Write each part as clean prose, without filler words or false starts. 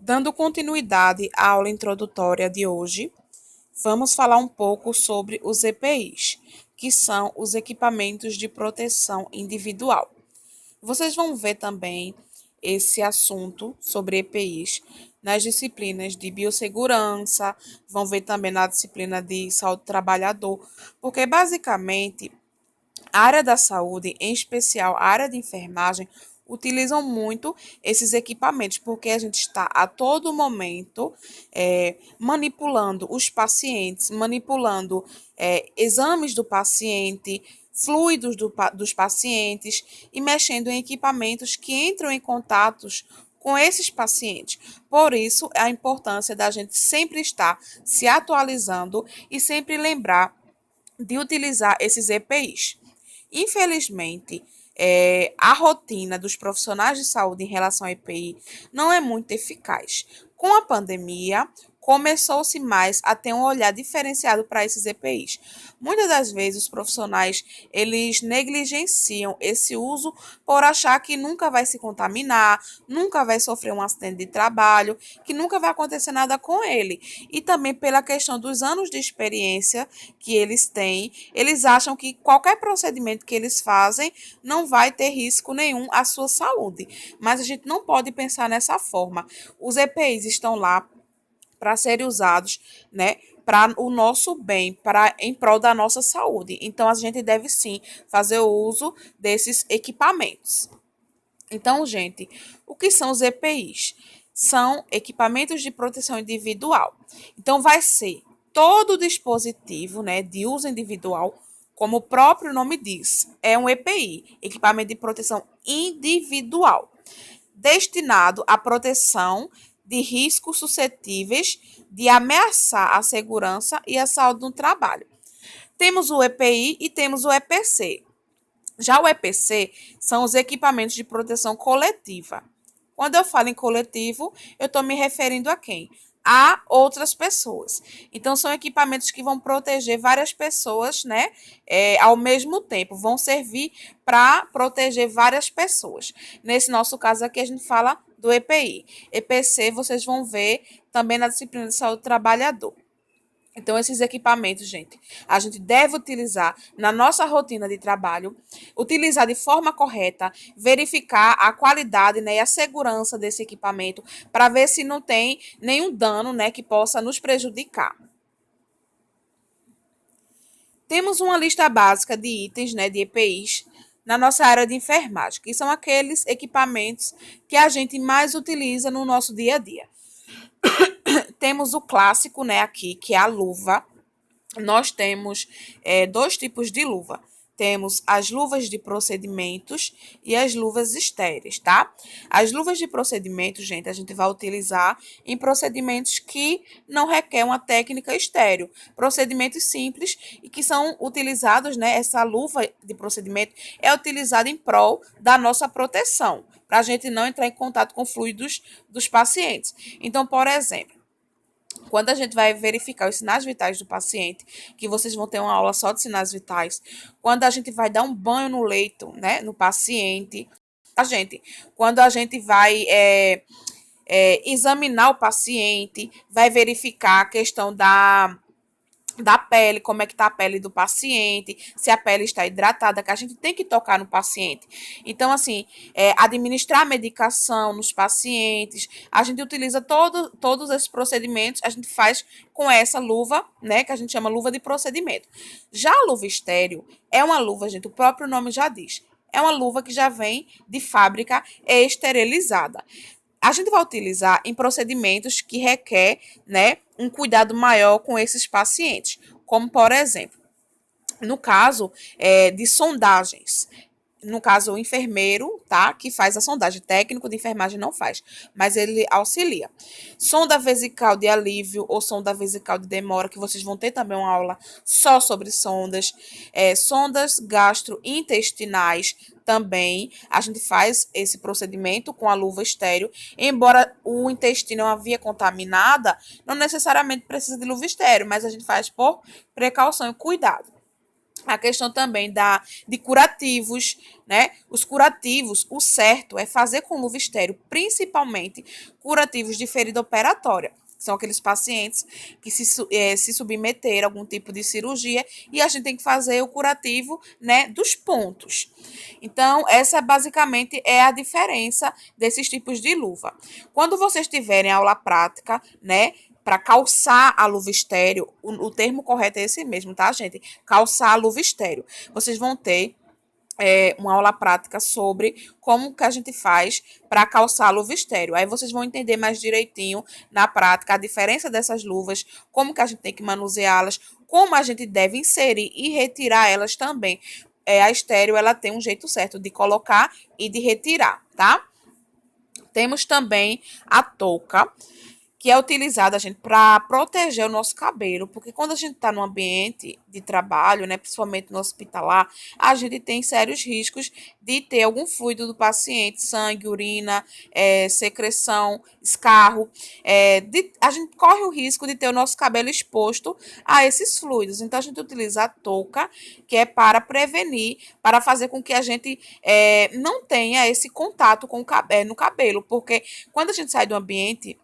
Dando continuidade à aula introdutória de hoje, vamos falar um pouco sobre os EPIs, que são os equipamentos de proteção individual. Vocês vão ver também esse assunto sobre EPIs nas disciplinas de biossegurança, vão ver também na disciplina de saúde do trabalhador, porque basicamente a área da saúde, em especial a área de enfermagem, utilizam muito esses equipamentos, porque a gente está a todo momento manipulando os pacientes, manipulando exames do paciente, fluidos dos pacientes e mexendo em equipamentos que entram em contatos com esses pacientes. Por isso, a importância da gente sempre estar se atualizando e sempre lembrar de utilizar esses EPIs. Infelizmente, a rotina dos profissionais de saúde em relação ao EPI não é muito eficaz. Com a pandemia, começou-se mais a ter um olhar diferenciado para esses EPIs. Muitas das vezes os profissionais eles negligenciam esse uso por achar que nunca vai se contaminar, nunca vai sofrer um acidente de trabalho, que nunca vai acontecer nada com ele. E também pela questão dos anos de experiência que eles têm, eles acham que qualquer procedimento que eles fazem não vai ter risco nenhum à sua saúde. Mas a gente não pode pensar nessa forma. Os EPIs estão lá para serem usados, né, para o nosso bem, para em prol da nossa saúde. Então a gente deve sim fazer o uso desses equipamentos. Então, gente, o que são os EPIs? São equipamentos de proteção individual. Então vai ser todo o dispositivo, né, de uso individual, como o próprio nome diz, é um EPI, equipamento de proteção individual, destinado à proteção de riscos suscetíveis de ameaçar a segurança e a saúde no trabalho. Temos o EPI e temos o EPC. Já o EPC são os equipamentos de proteção coletiva. Quando eu falo em coletivo, eu estou me referindo a quem? A outras pessoas. Então, são equipamentos que vão proteger várias pessoas, né? Ao mesmo tempo, vão servir para proteger várias pessoas. Nesse nosso caso aqui, a gente fala do EPI. EPC, vocês vão ver também na disciplina de saúde do trabalhador. Então, esses equipamentos, gente, a gente deve utilizar na nossa rotina de trabalho, utilizar de forma correta, verificar a qualidade, né, e a segurança desse equipamento para ver se não tem nenhum dano, né, que possa nos prejudicar. Temos uma lista básica de itens, né, de EPIs na nossa área de enfermagem, que são aqueles equipamentos que a gente mais utiliza no nosso dia a dia. Temos o clássico, né, aqui, que é a luva. Nós temos dois tipos de luva. Temos as luvas de procedimentos e as luvas estéreis, tá? As luvas de procedimento, gente, a gente vai utilizar em procedimentos que não requer uma técnica estéreo. Procedimentos simples e que são utilizados, né? Essa luva de procedimento é utilizada em prol da nossa proteção, para a gente não entrar em contato com fluidos dos pacientes. Então, por exemplo, quando a gente vai verificar os sinais vitais do paciente, que vocês vão ter uma aula só de sinais vitais, quando a gente vai dar um banho no leito, né, no paciente, quando a gente vai examinar o paciente, vai verificar a questão da pele, como é que está a pele do paciente, se a pele está hidratada, que a gente tem que tocar no paciente. Então, assim, administrar medicação nos pacientes, a gente utiliza todos esses procedimentos, a gente faz com essa luva, né, que a gente chama luva de procedimento. Já a luva estéreo é uma luva, gente, o próprio nome já diz, é uma luva que já vem de fábrica esterilizada. A gente vai utilizar em procedimentos que requer, né, um cuidado maior com esses pacientes, como, por exemplo, no caso de sondagens. No caso, o enfermeiro, tá, que faz a sondagem, técnico de enfermagem não faz, mas ele auxilia. Sonda vesical de alívio ou sonda vesical de demora, que vocês vão ter também uma aula só sobre sondas. Sondas gastrointestinais também, a gente faz esse procedimento com a luva estéreo. Embora o intestino é uma via contaminada, não necessariamente precisa de luva estéreo, mas a gente faz por precaução e cuidado. A questão também de curativos, né? Os curativos, o certo é fazer com luva estéreo, principalmente curativos de ferida operatória. São aqueles pacientes que se submeteram a algum tipo de cirurgia e a gente tem que fazer o curativo, né, dos pontos. Então, essa basicamente é a diferença desses tipos de luva. Quando vocês tiverem aula prática, né, para calçar a luva estéreo, o termo correto é esse mesmo, tá, gente? Calçar a luva estéreo. Vocês vão ter uma aula prática sobre como que a gente faz para calçar a luva estéreo. Aí vocês vão entender mais direitinho na prática a diferença dessas luvas, como que a gente tem que manuseá-las, como a gente deve inserir e retirar elas também. A estéreo, ela tem um jeito certo de colocar e de retirar, tá? Temos também a touca, que é utilizada, gente, para proteger o nosso cabelo, porque quando a gente está no ambiente de trabalho, né, principalmente no hospitalar, a gente tem sérios riscos de ter algum fluido do paciente, sangue, urina, secreção, escarro. A gente corre o risco de ter o nosso cabelo exposto a esses fluidos. Então, a gente utiliza a touca, que é para prevenir, para fazer com que a gente não tenha esse contato com no cabelo, porque quando a gente sai do ambiente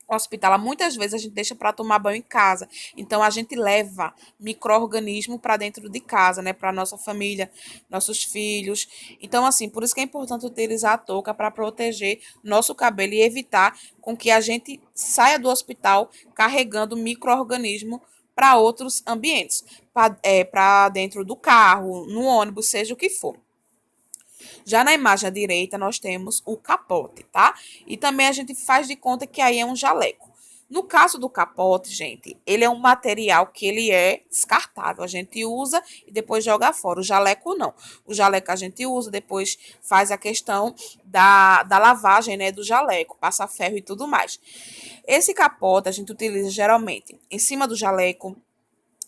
hospitalar, muitas vezes a gente deixa para tomar banho em casa. Então a gente leva micro-organismo para dentro de casa, né, para nossa família, nossos filhos. Então assim, por isso que é importante utilizar a touca para proteger nosso cabelo e evitar com que a gente saia do hospital carregando micro-organismo para outros ambientes, para dentro do carro, no ônibus, seja o que for. Já na imagem à direita, nós temos o capote, tá? E também a gente faz de conta que aí é um jaleco. No caso do capote, gente, ele é um material que ele é descartável. A gente usa e depois joga fora. O jaleco não. O jaleco a gente usa, depois faz a questão da lavagem, né, do jaleco, passa ferro e tudo mais. Esse capote a gente utiliza geralmente em cima do jaleco,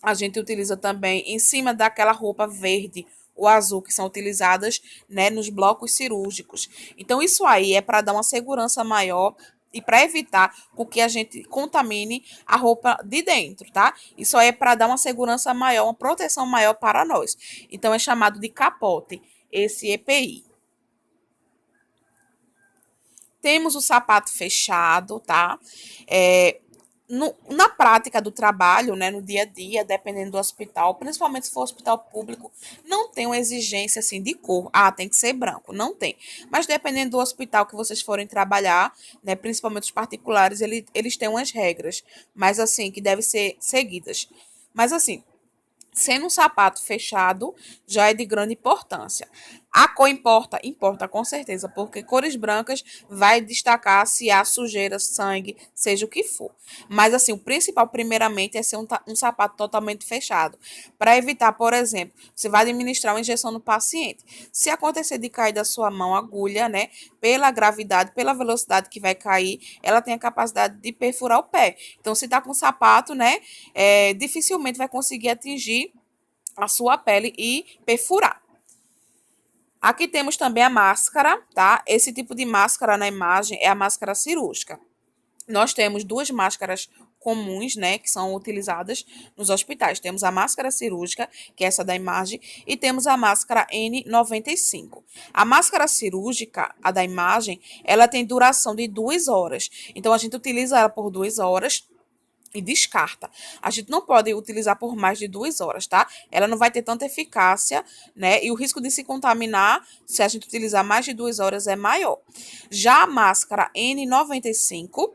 a gente utiliza também em cima daquela roupa verde ou azul que são utilizadas, né, nos blocos cirúrgicos. Então, isso aí é para dar uma segurança maior e para evitar com que a gente contamine a roupa de dentro, tá? Isso aí é para dar uma segurança maior, uma proteção maior para nós. Então, é chamado de capote, esse EPI. Temos o sapato fechado, tá? Na prática do trabalho, né, no dia a dia, dependendo do hospital, principalmente se for hospital público, não tem uma exigência assim de cor. Ah, tem que ser branco. Não tem. Mas dependendo do hospital que vocês forem trabalhar, né, principalmente os particulares, eles têm umas regras, mas assim, que devem ser seguidas. Mas assim, sendo um sapato fechado, já é de grande importância. A cor importa? Importa, com certeza, porque cores brancas vai destacar se há sujeira, sangue, seja o que for. Mas, assim, o principal, primeiramente, é ser um sapato totalmente fechado. Para evitar, por exemplo, você vai administrar uma injeção no paciente. Se acontecer de cair da sua mão a agulha, né, pela gravidade, pela velocidade que vai cair, ela tem a capacidade de perfurar o pé. Então, se está com sapato, né, dificilmente vai conseguir atingir a sua pele e perfurar. Aqui temos também a máscara, tá? Esse tipo de máscara na imagem é a máscara cirúrgica. Nós temos duas máscaras comuns, né, que são utilizadas nos hospitais. Temos a máscara cirúrgica, que é essa da imagem, e temos a máscara N95. A máscara cirúrgica, a da imagem, ela tem duração de 2 horas. Então, a gente utiliza ela por 2 horas e descarta. A gente não pode utilizar por mais de 2 horas, tá? Ela não vai ter tanta eficácia, né? E o risco de se contaminar, se a gente utilizar mais de 2 horas, é maior. Já a máscara N95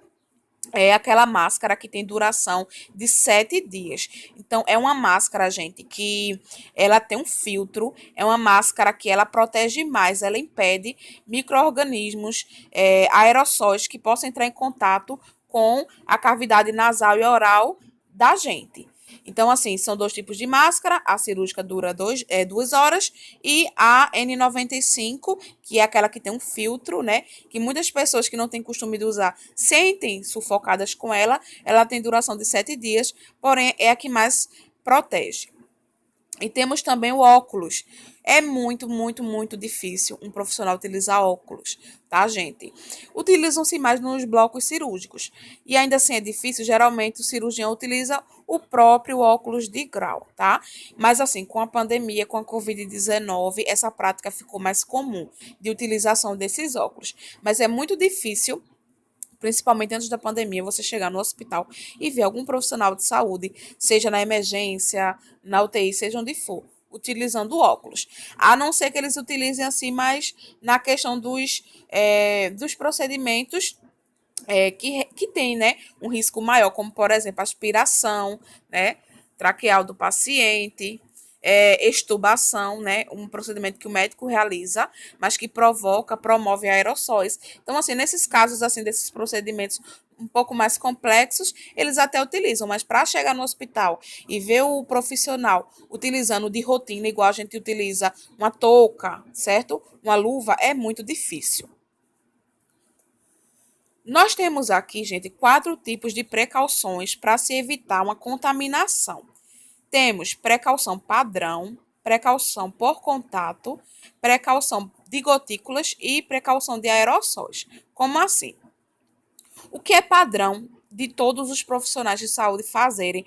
é aquela máscara que tem duração de 7 dias. Então, é uma máscara, gente, que ela tem um filtro, é uma máscara que ela protege mais, ela impede micro-organismos, aerossóis que possam entrar em contato com a cavidade nasal e oral da gente. Então, assim, são dois tipos de máscara. A cirúrgica dura 2 horas e a N95, que é aquela que tem um filtro, né? Que muitas pessoas que não têm costume de usar sentem sufocadas com ela. Ela tem duração de 7 dias, porém é a que mais protege. E temos também o óculos. É muito, muito, muito difícil um profissional utilizar óculos, tá, gente? Utilizam-se mais nos blocos cirúrgicos. E ainda assim é difícil, geralmente o cirurgião utiliza o próprio óculos de grau, tá? Mas assim, com a pandemia, com a Covid-19, essa prática ficou mais comum de utilização desses óculos. Mas é muito difícil, principalmente antes da pandemia, você chegar no hospital e ver algum profissional de saúde, seja na emergência, na UTI, seja onde for, utilizando óculos. A não ser que eles utilizem assim, mas na questão dos procedimentos que tem, né, um risco maior, como, por exemplo, aspiração, né, traqueal do paciente, extubação, né, um procedimento que o médico realiza, mas que promove aerossóis. Então, assim, nesses casos, assim, desses procedimentos um pouco mais complexos, eles até utilizam, mas para chegar no hospital e ver o profissional utilizando de rotina, igual a gente utiliza uma touca, certo? Uma luva, é muito difícil. Nós temos aqui, gente, 4 tipos de precauções para se evitar uma contaminação. Temos precaução padrão, precaução por contato, precaução de gotículas e precaução de aerossóis. Como assim? O que é padrão de todos os profissionais de saúde fazerem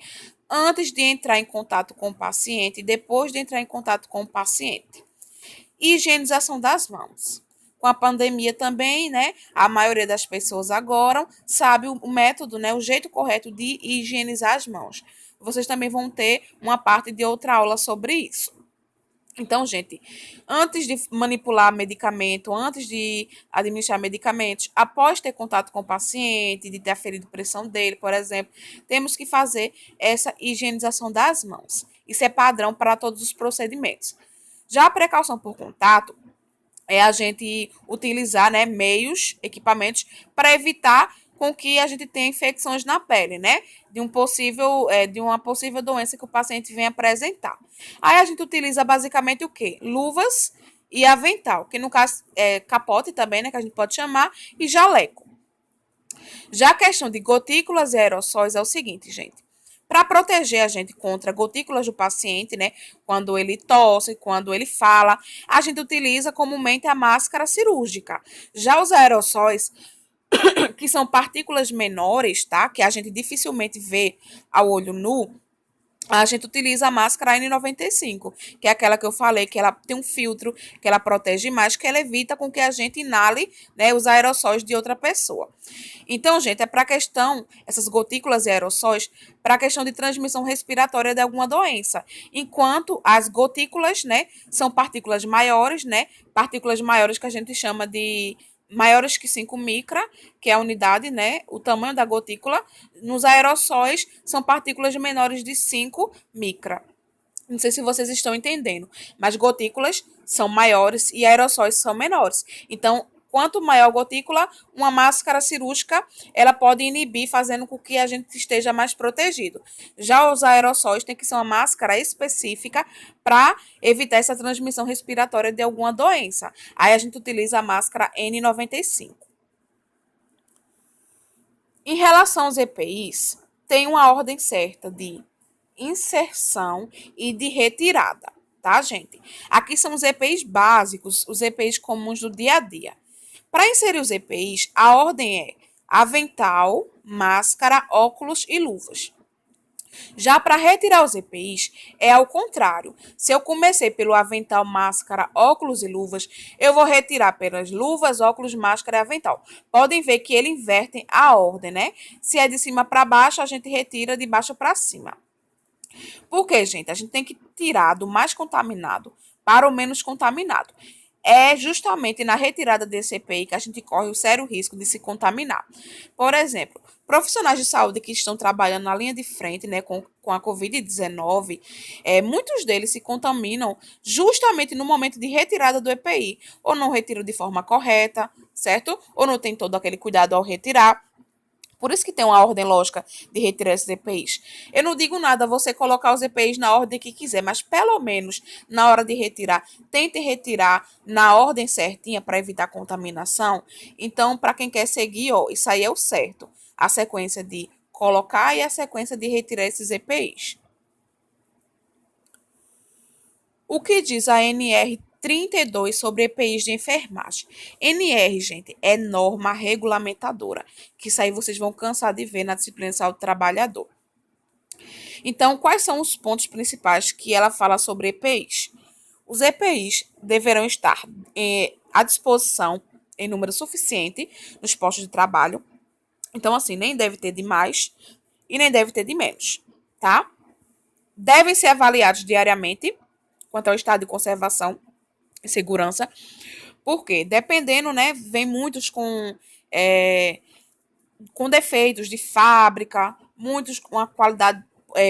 antes de entrar em contato com o paciente e depois de entrar em contato com o paciente? Higienização das mãos. Com a pandemia também, né, a maioria das pessoas agora sabe o método, né, o jeito correto de higienizar as mãos. Vocês também vão ter uma parte de outra aula sobre isso. Então, gente, antes de manipular medicamento, antes de administrar medicamentos, após ter contato com o paciente, de ter aferido a pressão dele, por exemplo, temos que fazer essa higienização das mãos. Isso é padrão para todos os procedimentos. Já a precaução por contato é a gente utilizar, né, meios, equipamentos para evitar com que a gente tenha infecções na pele, né, de uma possível doença que o paciente vem apresentar. Aí a gente utiliza basicamente o quê? Luvas e avental, que no caso é capote também, né, que a gente pode chamar, e jaleco. Já a questão de gotículas e aerossóis é o seguinte, gente. Para proteger a gente contra gotículas do paciente, né? Quando ele tosse, quando ele fala, a gente utiliza comumente a máscara cirúrgica. Já os aerossóis, que são partículas menores, tá? Que a gente dificilmente vê ao olho nu, a gente utiliza a máscara N95, que é aquela que eu falei, que ela tem um filtro, que ela protege mais, que ela evita com que a gente inale, né, os aerossóis de outra pessoa. Então, gente, é para questão, essas gotículas e aerossóis, para a questão de transmissão respiratória de alguma doença. Enquanto as gotículas, né, são partículas maiores, né, partículas maiores que a gente chama de maiores que 5 micra, que é a unidade, né, o tamanho da gotícula. Nos aerossóis, são partículas menores de 5 micra. Não sei se vocês estão entendendo, mas gotículas são maiores e aerossóis são menores. Então, quanto maior a gotícula, uma máscara cirúrgica, ela pode inibir, fazendo com que a gente esteja mais protegido. Já os aerossóis tem que ser uma máscara específica para evitar essa transmissão respiratória de alguma doença. Aí a gente utiliza a máscara N95. Em relação aos EPIs, tem uma ordem certa de inserção e de retirada, tá, gente? Aqui são os EPIs básicos, os EPIs comuns do dia a dia. Para inserir os EPIs, a ordem é avental, máscara, óculos e luvas. Já para retirar os EPIs, é ao contrário. Se eu comecei pelo avental, máscara, óculos e luvas, eu vou retirar pelas luvas, óculos, máscara e avental. Podem ver que ele inverte a ordem, né? Se é de cima para baixo, a gente retira de baixo para cima. Por quê, gente? A gente tem que tirar do mais contaminado para o menos contaminado. É justamente na retirada desse EPI que a gente corre o sério risco de se contaminar. Por exemplo, profissionais de saúde que estão trabalhando na linha de frente, né, com a Covid-19, muitos deles se contaminam justamente no momento de retirada do EPI, ou não retiram de forma correta, certo? Ou não tem todo aquele cuidado ao retirar. Por isso que tem uma ordem lógica de retirar esses EPIs. Eu não digo nada você colocar os EPIs na ordem que quiser, mas pelo menos na hora de retirar, tente retirar na ordem certinha para evitar contaminação. Então, para quem quer seguir, ó, isso aí é o certo. A sequência de colocar e a sequência de retirar esses EPIs. O que diz a NR 32 sobre EPIs de enfermagem? NR, gente, é norma regulamentadora, que isso aí vocês vão cansar de ver na disciplina de saúde do trabalhador. Então, quais são os pontos principais que ela fala sobre EPIs? Os EPIs deverão estar à disposição em número suficiente nos postos de trabalho. Então, assim, nem deve ter de mais e nem deve ter de menos, tá? Devem ser avaliados diariamente quanto ao estado de conservação e segurança, porque dependendo, né, vem muitos com defeitos de fábrica, muitos com a qualidade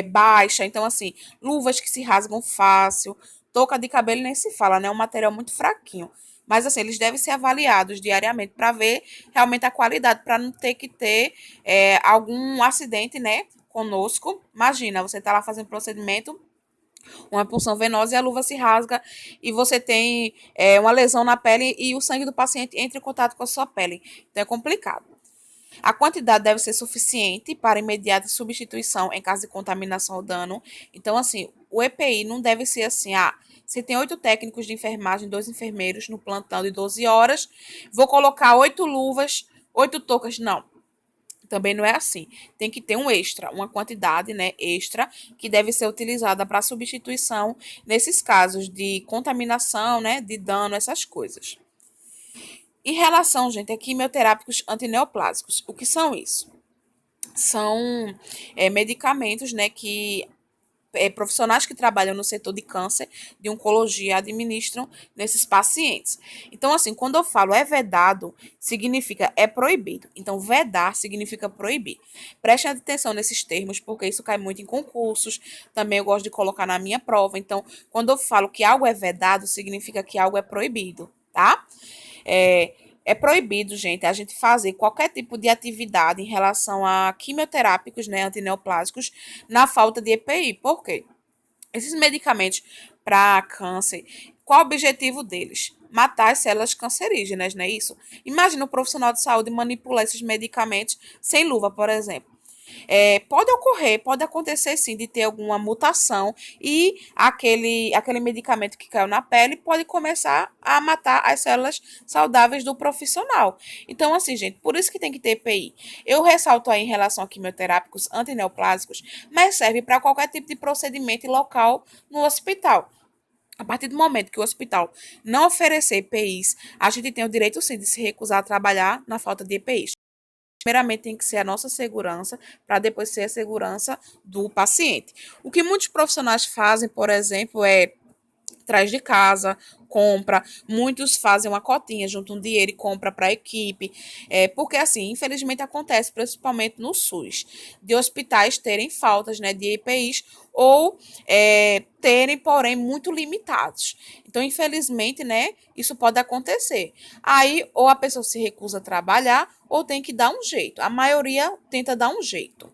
baixa, então assim, luvas que se rasgam fácil, touca de cabelo nem se fala, né, é um material muito fraquinho. Mas assim, eles devem ser avaliados diariamente para ver realmente a qualidade, para não ter que ter algum acidente, né, conosco. Imagina, você tá lá fazendo procedimento, uma punção venosa e a luva se rasga e você tem uma lesão na pele e o sangue do paciente entra em contato com a sua pele. Então é complicado. A quantidade deve ser suficiente para imediata substituição em caso de contaminação ou dano. Então, assim, o EPI não deve ser assim, se tem 8 técnicos de enfermagem, 2 enfermeiros no plantão de 12 horas, vou colocar 8 luvas, 8 toucas. Não, também não é assim. Tem que ter um extra, uma quantidade, né, extra, que deve ser utilizada para substituição nesses casos de contaminação, né, de dano, essas coisas. Em relação, gente, a quimioterápicos antineoplásicos, o que são isso? São medicamentos, né, que profissionais que trabalham no setor de câncer, de oncologia, administram nesses pacientes. Então, assim, quando eu falo é vedado, significa é proibido. Então, vedar significa proibir. Prestem atenção nesses termos, porque isso cai muito em concursos. Também eu gosto de colocar na minha prova. Então, quando eu falo que algo é vedado, significa que algo é proibido, tá? É proibido, gente, a gente fazer qualquer tipo de atividade em relação a quimioterápicos, né, antineoplásicos, na falta de EPI. Por quê? Esses medicamentos para câncer, qual o objetivo deles? Matar as células cancerígenas, não é isso? Imagina o profissional de saúde manipular esses medicamentos sem luva, por exemplo. Pode ocorrer, pode acontecer sim de ter alguma mutação e aquele medicamento que caiu na pele pode começar a matar as células saudáveis do profissional. Então, assim, gente, por isso que tem que ter EPI. Eu ressalto aí em relação a quimioterápicos antineoplásicos, mas serve para qualquer tipo de procedimento local no hospital. A partir do momento que o hospital não oferecer EPIs, a gente tem o direito sim de se recusar a trabalhar na falta de EPIs. Primeiramente tem que ser a nossa segurança, para depois ser a segurança do paciente. O que muitos profissionais fazem, por exemplo, traz de casa, compra. Muitos fazem uma cotinha, juntam um dinheiro e compra para a equipe. Porque, assim, infelizmente acontece, principalmente no SUS, de hospitais terem faltas, né, de EPIs ou terem, porém, muito limitados. Então, infelizmente, né, isso pode acontecer. Aí, ou a pessoa se recusa a trabalhar, ou tem que dar um jeito. A maioria tenta dar um jeito.